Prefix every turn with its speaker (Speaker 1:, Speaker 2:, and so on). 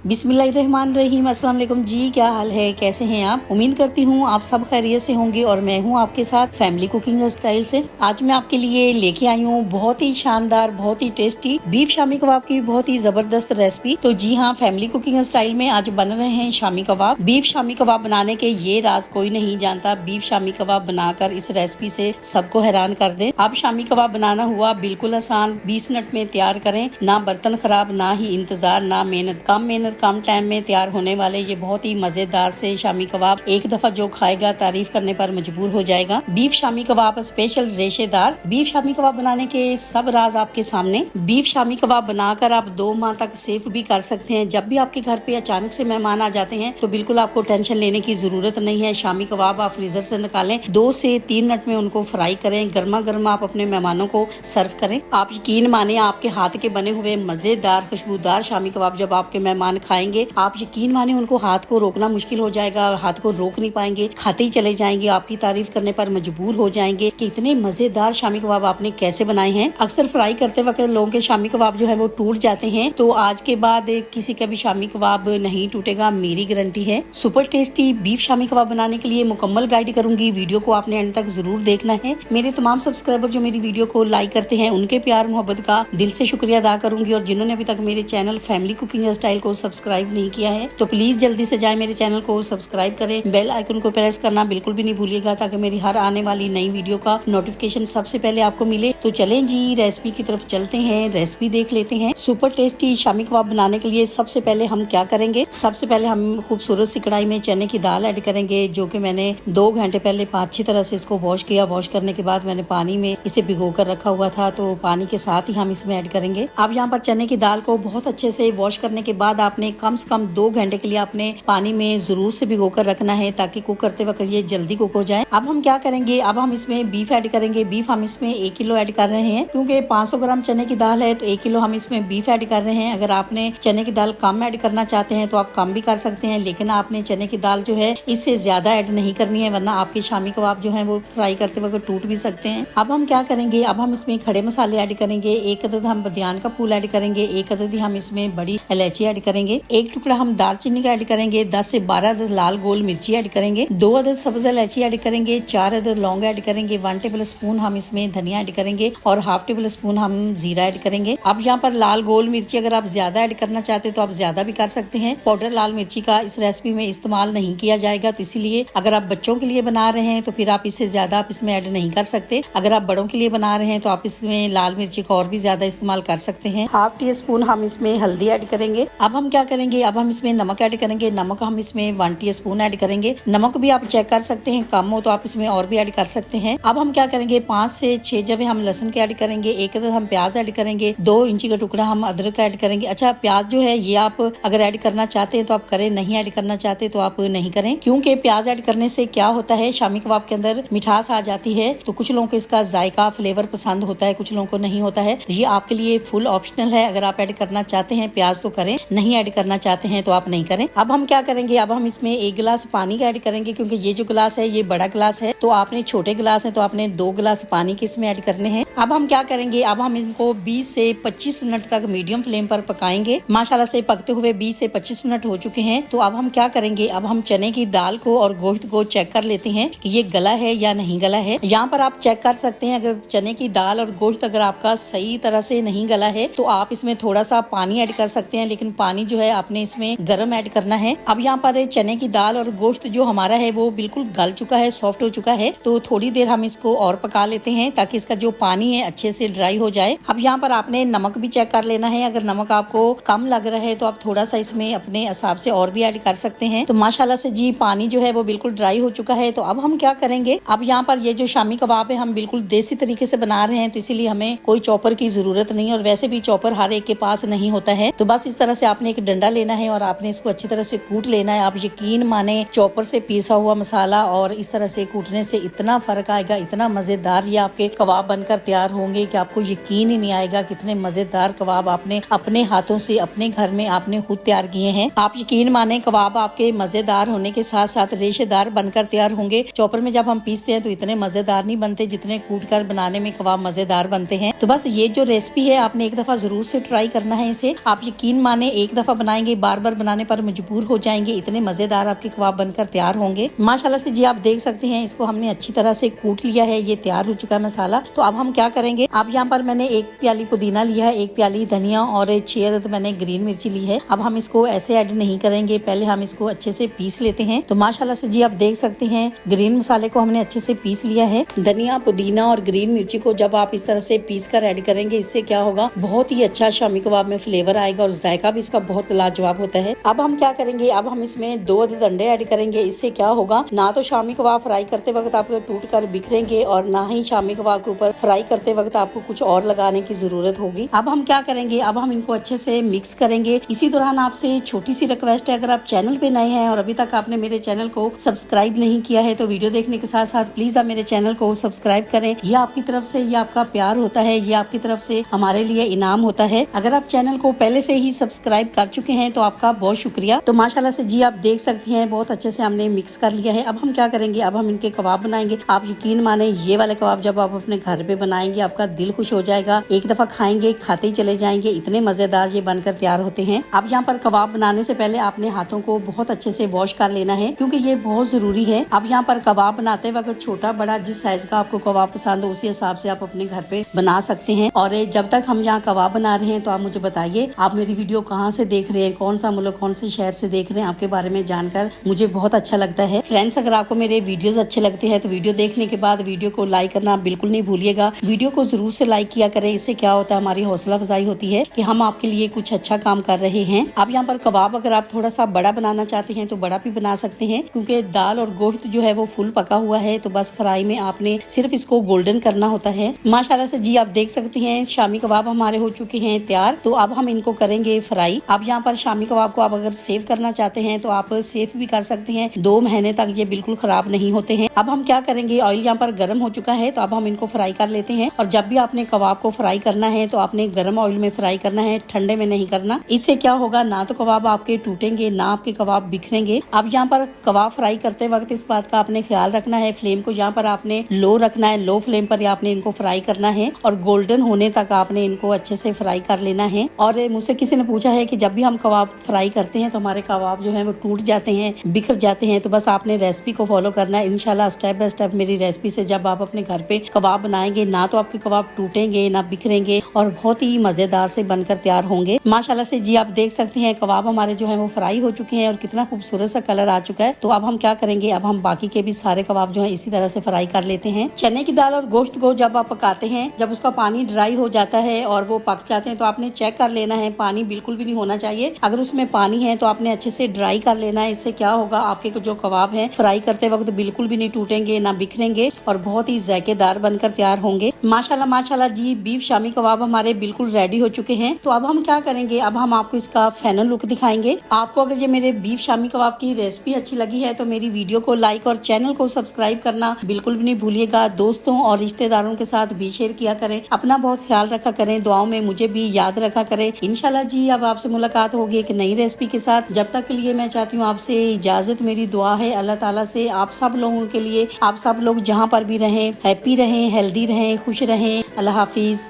Speaker 1: बिस्मिल्लाहिर्रहमानिर्रहीम। अस्सलाम वालेकुम जी, क्या हाल है, कैसे हैं आप? उम्मीद करती हूँ आप सब खैरियत से होंगे और मैं हूँ आपके साथ फैमिली कुकिंग स्टाइल से। आज मैं आपके लिए लेके आई हूँ बहुत ही शानदार, बहुत ही टेस्टी बीफ शामी कबाब की बहुत ही जबरदस्त रेसिपी। तो जी हाँ, फैमिली कुकिंग स्टाइल में आज बन रहे हैं शामी कबाब। बीफ शामी कबाब बनाने के ये राज कोई नहीं जानता। बीफ शामी कबाब बनाकर इस रेसिपी से सबको हैरान कर दे। अब शामी कबाब बनाना हुआ बिल्कुल आसान, 20 मिनट में तैयार करें। ना बर्तन खराब, ना ही इंतजार, ना मेहनत। कम टाइम में तैयार होने वाले ये बहुत ही मजेदार से शामी कबाब एक दफा जो खाएगा तारीफ करने पर मजबूर हो जाएगा। बीफ शामी कबाब स्पेशल रेशेदार बीफ शामी कबाब बनाने के सब राज आपके सामने। बीफ शामी कबाब बनाकर आप 2 माह तक सेफ भी कर सकते हैं। जब भी आपके घर पे अचानक से मेहमान आ जाते हैं तो बिल्कुल आपको टेंशन लेने की जरूरत नहीं है। शामी कबाब आप फ्रीजर से निकालें, 2 से 3 मिनट में उनको फ्राई करें, गर्मा गर्म आप अपने मेहमानों को सर्व करें। आप यकीन माने, आपके हाथ के बने हुए मजेदार खुशबूदार शामी कबाब जब आपके मेहमान खाएंगे, आप यकीन माने उनको हाथ को रोकना मुश्किल हो जाएगा, हाथ को रोक नहीं पाएंगे, खाते ही चले जाएंगे, आपकी तारीफ करने पर मजबूर हो जाएंगे कि इतने मजेदार शामी कबाब आपने कैसे बनाए हैं। अक्सर फ्राई करते वक्त लोगों के शामी कबाब जो है वो टूट जाते हैं, तो आज के बाद किसी का भी शामी कबाब नहीं टूटेगा, मेरी गारंटी है। Super tasty beef shami kebab बनाने के लिए मुकम्मल गाइड करूंगी, वीडियो को आपने एंड तक जरूर देखना है। मेरे तमाम सब्सक्राइबर जो मेरी वीडियो को लाइक करते हैं उनके प्यार मोहब्बत का दिल से शुक्रिया अदा करूंगी, और जिन्होंने अभी तक मेरे चैनल फैमिली कुकिंग स्टाइल को सब्सक्राइब नहीं किया है तो प्लीज जल्दी से जाए मेरे चैनल को सब्सक्राइब करें, बेल आइकन को प्रेस करना बिल्कुल भी नहीं भूलिएगा ताकि मेरी हर आने वाली नई वीडियो का नोटिफिकेशन सबसे पहले आपको मिले। तो चलें जी, रेसिपी की तरफ चलते हैं, रेसिपी देख लेते हैं। सुपर टेस्टी शामी कबाब बनाने के लिए सबसे पहले हम क्या करेंगे, सबसे पहले हम खूबसूरत सी कढ़ाई में चने की दाल ऐड करेंगे, जो कि मैंने 2 घंटे पहले अच्छी तरह से इसको वॉश किया। वॉश करने के बाद मैंने पानी में इसे भिगो कर रखा हुआ था, तो पानी के साथ ही हम इसमें ऐड करेंगे। अब यहाँ पर चने की दाल को बहुत अच्छे से वॉश करने के बाद आपने कम से कम 2 घंटे के लिए आपने पानी में जरूर से भिगो कर रखना है, ताकि कुक करते वक्त ये जल्दी कुक हो जाए। अब हम क्या करेंगे, अब हम इसमें बीफ ऐड करेंगे। बीफ हम इसमें 1 किलो ऐड कर रहे हैं, क्योंकि 500 ग्राम चने की दाल है तो 1 किलो हम इसमें बीफ ऐड कर रहे हैं। अगर आपने चने की दाल कम ऐड करना चाहते हैं तो आप कम भी कर सकते हैं, लेकिन आपने चने की दाल जो है इससे ज्यादा ऐड नहीं करनी है, वरना आपके शामी कबाब जो है वो फ्राई करते वक्त टूट भी सकते हैं। अब हम क्या करेंगे, अब हम इसमें खड़े मसाले ऐड करेंगे। 1 अदद हम बदियान का फूल ऐड करेंगे, 1 अदद हम इसमें बड़ी इलायची ऐड करेंगे, 1 टुकड़ा हम दालचीनी का ऐड करेंगे, 10 से 12 अदद लाल गोल मिर्ची ऐड करेंगे, 2 अदद सब्ज इलायची ऐड करेंगे, 4 अदद लौंग ऐड करेंगे, 1 टेबल स्पून हम इसमें धनिया ऐड करेंगे और 1/2 टेबल स्पून हम जीरा ऐड करेंगे। अब यहाँ पर लाल गोल मिर्ची अगर आप ज्यादा ऐड करना चाहते हैं तो आप ज्यादा भी कर सकते हैं। पाउडर लाल मिर्ची का इस रेसिपी में इस्तेमाल नहीं किया जाएगा, तो इसीलिए अगर आप बच्चों के लिए बना रहे हैं तो फिर आप इससे ज्यादा आप इसमें ऐड नहीं कर सकते। अगर आप बड़ों के लिए बना रहे हैं तो आप इसमें लाल मिर्ची का और भी ज्यादा इस्तेमाल कर सकते हैं। 1/2 टी स्पून हम इसमें हल्दी ऐड करेंगे। अब हम क्या करेंगे, अब हम इसमें नमक ऐड करेंगे। नमक हम इसमें 1 टी स्पून ऐड करेंगे। नमक भी आप चेक कर सकते हैं, कम हो तो आप इसमें और भी ऐड कर सकते हैं। अब हम क्या करेंगे, 5 से 6 जवे हम लहसुन के ऐड करेंगे, 1 अदद हम प्याज ऐड करेंगे, 2 इंची का टुकड़ा हम अदरक का ऐड करेंगे। अच्छा, प्याज जो है ये आप अगर ऐड करना चाहते हैं तो आप करें, नहीं ऐड करना चाहते तो आप नहीं करें, क्योंकि प्याज ऐड करने से क्या होता है, शामी कबाब के अंदर मिठास आ जाती है। तो कुछ लोगों को इसका जायका फ्लेवर पसंद होता है, कुछ लोगों को नहीं होता है। तो ये आपके लिए फुल ऑप्शनल है। अगर आप ऐड करना चाहते हैं प्याज तो करें, नहीं ऐड करना चाहते हैं तो आप नहीं करें। अब हम क्या करेंगे, अब हम इसमें 1 गिलास पानी का ऐड करेंगे, क्योंकि ये जो गिलास है ये बड़ा गिलास है, तो आपने छोटे गिलास है तो आपने 2 गिलास पानी के इसमें ऐड करने हैं। अब हम क्या करेंगे, अब हम इनको 20 से 25 मिनट तक मीडियम फ्लेम पर पकाएंगे। माशाल्लाह से पकते हुए 20 से 25 मिनट हो चुके हैं। तो अब हम क्या करेंगे, अब हम चने की दाल को और गोश्त को चेक कर लेते हैं कि ये गला है या नहीं गला है। यहाँ पर आप चेक कर सकते हैं, अगर चने की दाल और गोश्त अगर आपका सही तरह से नहीं गला है तो आप इसमें थोड़ा सा पानी ऐड कर सकते हैं, लेकिन पानी जो है आपने इसमें गर्म ऐड करना है। अब यहाँ पर चने की दाल और गोश्त जो हमारा है वो बिल्कुल गल चुका है, सॉफ्ट हो चुका है, तो थोड़ी देर हम इसको और पका लेते हैं ताकि इसका जो पानी है अच्छे से ड्राई हो जाए। अब यहाँ पर आपने नमक भी चेक कर लेना है, अगर नमक आपको कम लग रहा है तो आप थोड़ा सा इसमें अपने हिसाब से और भी ऐड कर सकते हैं। तो माशाल्लाह से जी पानी जो है वो बिल्कुल ड्राई हो चुका है। तो अब हम क्या करेंगे, अब यहाँ पर ये जो शामी कबाब है हम बिल्कुल देसी तरीके से बना रहे हैं, तो इसीलिए हमें कोई चॉपर की जरूरत नहीं है, और वैसे भी चॉपर हर एक के पास नहीं होता है। तो बस इस तरह से आपने एक डंडा लेना है और आपने इसको अच्छी तरह से कूट लेना है। आप यकीन माने चॉपर से पीसा हुआ मसाला और इस तरह से कूटने से इतना फर्क आएगा, इतना मजेदार ये आपके कबाब बनकर तैयार होंगे कि आपको यकीन ही नहीं आएगा कितने मजेदार कबाब आपने अपने हाथों से अपने घर में आपने खुद तैयार किए हैं। आप यकीन माने कबाब आपके मजेदार होने के साथ साथ रेशेदार बनकर तैयार होंगे। चॉपर में जब हम पीसते हैं तो इतने मजेदार नहीं बनते जितने कूट कर बनाने में कबाब मजेदार बनते हैं। तो बस ये जो रेसिपी है आपने एक दफा जरूर से ट्राई करना है इसे। आप यकीन माने एक दफा बनाएंगे बार बार बनाने पर मजबूर हो जाएंगे, इतने मजेदार आपके कबाब बनकर तैयार होंगे माशाल्लाह से। जी आप देख सकते हैं इसको हमने अच्छी तरह से कूट लिया है, ये तैयार हो चुका है मसाला। तो अब हम क्या करेंगे, अब यहाँ पर मैंने 1 प्याली पुदीना लिया है, 1 प्याली धनिया और 6 अदद मैंने ग्रीन मिर्ची ली है। अब हम इसको ऐसे ऐड नहीं करेंगे, पहले हम इसको अच्छे से पीस लेते हैं। तो माशाल्लाह से जी आप देख सकते हैं ग्रीन मसाले को हमने अच्छे से पीस लिया है। धनिया पुदीना और ग्रीन मिर्ची को जब आप इस तरह से पीस कर ऐड करेंगे इससे क्या होगा, बहुत ही अच्छा शामी कबाब में फ्लेवर आएगा और जायका भी इसका बहुत लाजवाब होता है। अब हम क्या करेंगे, अब हम इसमें 2 अदद अंडे ऐड करेंगे। इससे क्या होगा, ना तो शामी कबाब फ्राई करते वक्त आपको टूट कर बिखरेंगे और ना ही शामी कबाब के ऊपर फ्राई करते वक्त आपको कुछ और लगाने की जरूरत होगी। अब हम क्या करेंगे, अब हम इनको अच्छे से मिक्स करेंगे। इसी दौरान आपसे छोटी सी रिक्वेस्ट है, अगर आप चैनल पे नए हैं और अभी तक आपने मेरे चैनल को सब्सक्राइब नहीं किया है तो वीडियो देखने के साथ साथ प्लीज आप मेरे चैनल को सब्सक्राइब करें। ये आपकी तरफ से, ये आपका प्यार होता है, ये आपकी तरफ से हमारे लिए इनाम होता है। अगर आप चैनल को पहले से ही सब्सक्राइब कर चुके हैं तो आपका बहुत शुक्रिया। तो माशाल्लाह से जी आप देख सकती हैं बहुत अच्छे से हमने मिक्स कर लिया है। अब हम क्या करेंगे, अब हम इनके कबाब बनाएंगे। आप यकीन माने ये वाले कबाब जब आप अपने घर पे बनाएंगे आपका दिल खुश हो जाएगा, एक दफा खाएंगे खाते ही चले जाएंगे, इतने मजेदार ये बनकर तैयार होते हैं। अब यहाँ पर कबाब बनाने से पहले आपने हाथों को बहुत अच्छे से वॉश कर लेना है क्योंकि ये बहुत जरूरी है। अब यहाँ पर कबाब बनाते वक्त छोटा बड़ा जिस साइज का आपको कबाब पसंद हो उसी हिसाब से आप अपने घर पे बना सकते हैं। और जब तक हम यहाँ कबाब बना रहे हैं तो आप मुझे बताइए आप मेरी वीडियो कहाँ से देख रहे हैं, कौन सा मुल्क कौन से शहर से देख रहे हैं, आपके बारे में जानकर मुझे बहुत अच्छा लगता है। फ्रेंड्स अगर आपको मेरे वीडियोस अच्छे लगते हैं तो वीडियो देखने के बाद वीडियो को लाइक करना बिल्कुल नहीं भूलिएगा। वीडियो को जरूर से लाइक किया करें, इससे क्या होता है हमारी हौसला अफजाई होती है कि हम आपके लिए कुछ अच्छा काम कर रहे हैं। अब यहाँ पर कबाब अगर आप थोड़ा सा बड़ा बनाना चाहते हैं तो बड़ा भी बना सकते हैं क्योंकि दाल और गोश्त जो है वो फुल पका हुआ है। तो बस फ्राई में आपने सिर्फ इसको गोल्डन करना होता है। माशाल्लाह से जी आप देख सकते हैं शामी कबाब हमारे हो चुके हैं तैयार। तो अब हम इनको करेंगे फ्राई। अब यहाँ पर शामी कबाब को आप अगर सेव करना चाहते हैं तो आप सेव भी कर सकते हैं, 2 महीने तक ये बिल्कुल खराब नहीं होते हैं। अब हम क्या करेंगे, ऑयल यहाँ पर गर्म हो चुका है तो अब हम इनको फ्राई कर लेते हैं। और जब भी आपने कबाब को फ्राई करना है तो आपने गर्म ऑयल में फ्राई करना है, ठंडे में नहीं करना। इससे क्या होगा, ना तो कबाब आपके टूटेंगे ना आपके कबाब बिखरेंगे। अब यहाँ पर कबाब फ्राई करते वक्त इस बात का आपने ख्याल रखना है, फ्लेम को यहाँ पर आपने लो रखना है, लो फ्लेम पर आपने इनको फ्राई करना है और गोल्डन होने तक आपने इनको अच्छे से फ्राई कर लेना है। और मुझसे किसी ने पूछा है कि जब भी हम कबाब फ्राई करते हैं तो हमारे कबाब जो है वो टूट जाते हैं, बिखर जाते हैं। तो बस आपने रेसिपी को फॉलो करना है, इंशाल्लाह स्टेप बाय स्टेप मेरी रेसिपी से जब आप अपने घर पे कबाब बनाएंगे ना तो आपके कबाब टूटेंगे ना बिखरेंगे और बहुत ही मजेदार से बनकर तैयार होंगे। माशाल्लाह से जी आप देख सकते हैं कबाब हमारे जो है वो फ्राई हो चुके हैं और कितना खूबसूरत सा कलर आ चुका है। तो अब हम क्या करेंगे, अब हम बाकी के भी सारे कबाब जो है इसी तरह से फ्राई कर लेते हैं। चने की दाल और गोश्त को जब आप पकाते हैं, जब उसका पानी ड्राई हो जाता है और वो पक जाते हैं तो आपने चेक कर लेना है, पानी बिल्कुल भी नहीं होना चाहिए। अगर उसमें पानी है तो आपने अच्छे से ड्राई कर लेना है। इससे क्या होगा, आपके जो कबाब है फ्राई करते वक्त बिल्कुल भी नहीं टूटेंगे ना बिखरेंगे और बहुत ही जायकेदार बनकर तैयार होंगे। माशाल्लाह माशाल्लाह जी बीफ शामी कबाब हमारे बिल्कुल रेडी हो चुके हैं। तो अब हम क्या करेंगे, अब हम आपको इसका फाइनल लुक दिखाएंगे। आपको अगर ये मेरे बीफ शामी कबाब की रेसिपी अच्छी लगी है तो मेरी वीडियो को लाइक और चैनल को सब्सक्राइब करना बिल्कुल भी नहीं भूलिएगा। दोस्तों और रिश्तेदारों के साथ भी शेयर किया करें। अपना बहुत ख्याल रखा करें, दुआओं में मुझे भी याद रखा करें। इंशाल्लाह जी अब आपसे मुलाकात होगी एक नई रेसिपी के साथ। जब तक के लिए मैं चाहती हूँ आपसे इजाजत, मेरी दुआ है अल्लाह ताला से आप सब लोगों के लिए, आप सब लोग जहाँ पर भी रहें हैप्पी रहें, हेल्दी रहें, खुश रहें। अल्लाह हाफिज।